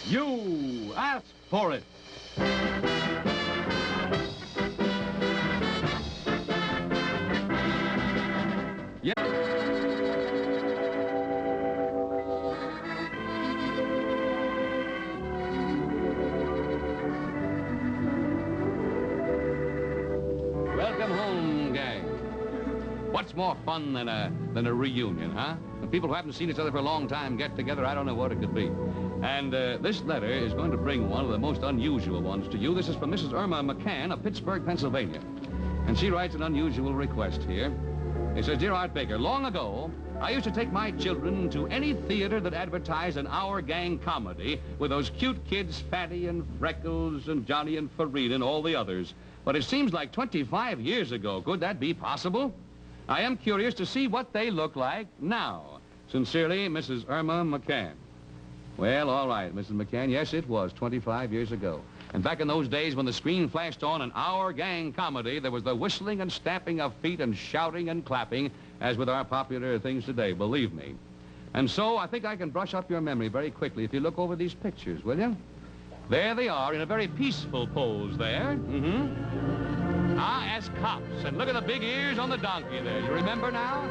You asked for it. Welcome home, gang. What's more fun than a reunion, huh? When people who haven't seen each other for a long time get together, I don't know what it could be. And this letter is going to bring one of the most unusual ones to you. This is from Mrs. Irma McCann of Pittsburgh, Pennsylvania. And she writes an unusual request here. It says, Dear Art Baker, long ago, I used to take my children to any theater that advertised an Our Gang comedy with those cute kids, Fatty and Freckles and Johnny and Farina and all the others. But it seems like 25 years ago. Could that be possible? I am curious to see what they look like now. Sincerely, Mrs. Irma McCann. Well, all right, Mrs. McCann, yes, it was 25 years ago. And back in those days when the screen flashed on an Our Gang comedy, there was the whistling and stamping of feet and shouting and clapping, as with our popular things today, believe me. And so I think I can brush up your memory very quickly if you look over these pictures, will you? There they are in a very peaceful pose there. As cops. And look at the big ears on the donkey there. You remember now?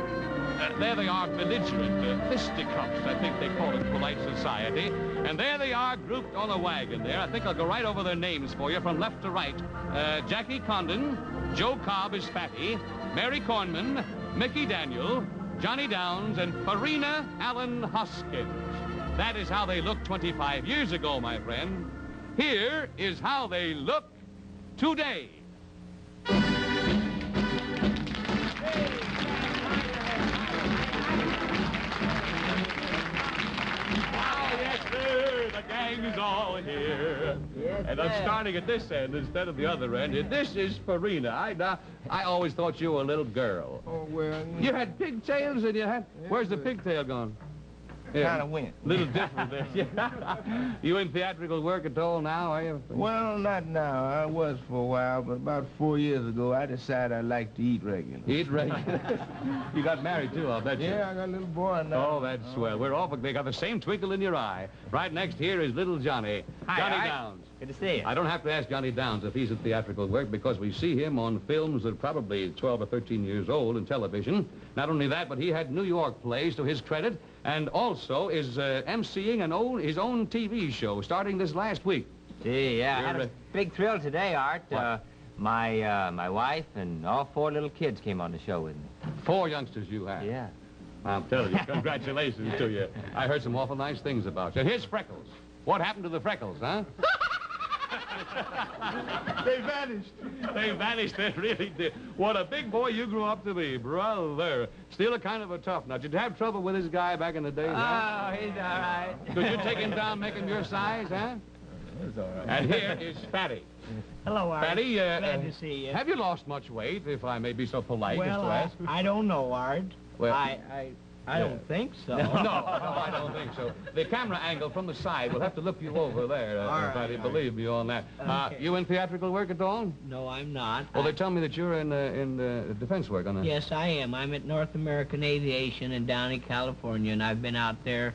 There they are, belligerent fisticuffs, I think they call it in polite society. And there they are, grouped on a wagon there. I think I'll go right over their names for you from left to right. Jackie Condon, Joe Cobb is Fatty, Mary Cornman, Mickey Daniel, Johnny Downs, and Farina Allen Hoskins. That is how they looked 25 years ago, my friend. Here is how they look today. The gang is all here. Yes, and I'm starting at this end instead of the other end. And this is Farina. I always thought you were a little girl. Oh, well... You had pigtails and you had... Yeah, where's the pigtail gone? Kind of went. Little different there. Yeah. You in theatrical work at all now, are you? Well, not now. I was for a while, but about 4 years ago, I decided I like to eat regular. Eat regular? You got married, too, I'll bet you. Yeah, I got a little boy now. Oh, that's swell. We're all... They got the same twinkle in your eye. Right next here is little Johnny. Hi, Johnny Downs. Good to see you. I don't have to ask Johnny Downs if he's at theatrical work because we see him on films that are probably 12 or 13 years old in television. Not only that, but he had New York plays to his credit and also is emceeing his own TV show starting this last week. Gee, yeah, I had a big thrill today, Art. My wife and all 4 little kids came on the show with me. 4 youngsters you have. Yeah. I'm telling you, congratulations to you. I heard some awful nice things about you. Here's Freckles. What happened to the Freckles, huh? They vanished. They vanished, they really did. What a big boy you grew up to be, brother. Still a kind of a tough nut. Did you have trouble with this guy back in the day, huh? Oh, he's all right. Could you take him down, make him your size, huh? That's all right. And here is Fatty. Hello, Art. Fatty, glad to see you. Have you lost much weight, if I may be so polite as Well, to ask? I don't know, Art. Well, I don't think so. No, I don't think so. The camera angle from the side, we'll have to look you over there, All right, Fatty, all believe me on that. Okay. You in theatrical work at all? No, I'm not. Well, they tell me that you're in defense work on that. Yes, I am. I'm at North American Aviation in Downey, California, and I've been out there,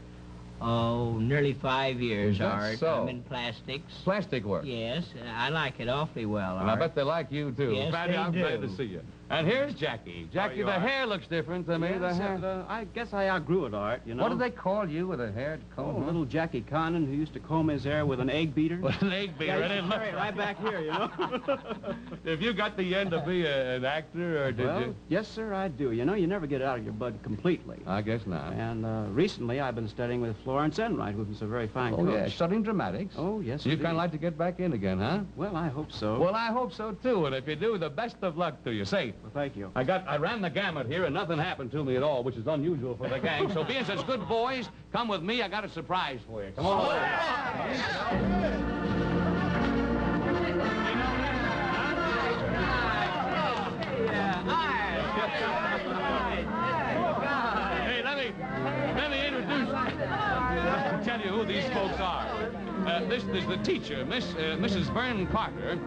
nearly 5 years, Is that Art. so? I'm in plastics. Plastic work. Yes, I like it awfully well, And I Art. bet they like you, too. Yes, Fatty, they I'm glad do. to see you. And here's Jackie. Jackie, the hair looks different to me. The hair. I guess I outgrew it, Art, you know. What did they call you with a hair comb? Oh, little Jackie Condon, who used to comb his hair with an egg beater. With an egg beater. Yeah, I didn't look. right back here, you know. If you got the end to be an actor, or did Well, you? yes, sir, I do. You know, you never get it out of your bud completely. I guess not. And recently, I've been studying with Florence Enright, who's a very fine Oh, coach. yeah, studying dramatics. Oh, yes, So you indeed. kind of like to get back in again, huh? Well, I hope so. Well, I hope so, too. And if you do, the best of luck to you. Say, Well, thank you. I ran the gamut here, and nothing happened to me at all, which is unusual for the gang. So being such good boys, come with me. I got a surprise for you. Come on. Hey, let me introduce tell you who these folks are. This is the teacher, Mrs. Vern Carter.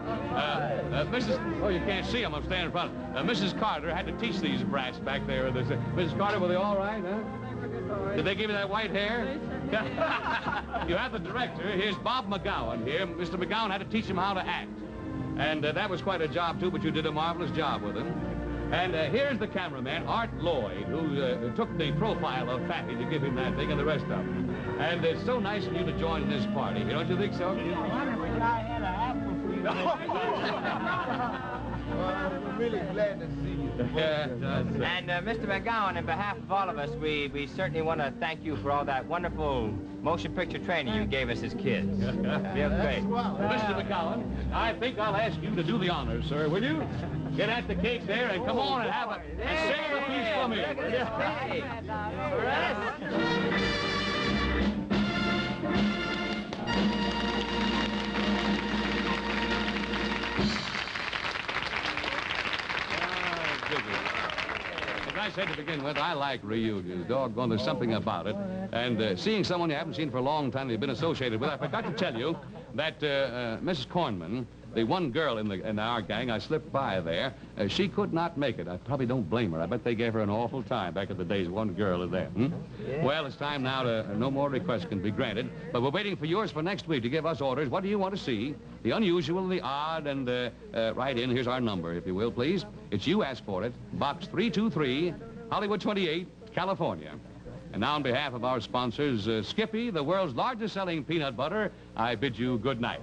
Oh, you can't see them. I'm standing in front. Mrs. Carter had to teach these brats back there. Mrs. Carter, were they all right, huh? Did they give you that white hair? You have the director. Here's Bob McGowan here. Mr. McGowan had to teach him how to act. And that was quite a job, too, but you did a marvelous job with him. And here's the cameraman, Art Lloyd, who took the profile of Fatty to give him that thing and the rest of them. And it's so nice of you to join in this party. Don't you think so? I had an apple for you. Well, I'm really glad to see you. And Mr. McGowan, on behalf of all of us, we certainly want to thank you for all that wonderful motion picture training you gave us as kids. Real great. Mr. McGowan, I think I'll ask you to do the honors, sir, will you? Get at the cake there and come on and have a share a piece from here. As I said to begin with, I like reunions. Doggone, there's something about it. And seeing someone you haven't seen for a long time that you've been associated with, I forgot to tell you that Mrs. Cornman, the one girl in our gang, I slipped by there. She could not make it. I probably don't blame her. I bet they gave her an awful time back in the days. One girl is there. Yeah. Well, it's time now to no more requests can be granted. But we're waiting for yours for next week to give us orders. What do you want to see? The unusual, the odd, and write in. Here's our number, if you will, please. It's you ask for it. Box 323, Hollywood 28, California. And now on behalf of our sponsors, Skippy, the world's largest selling peanut butter, I bid you good night.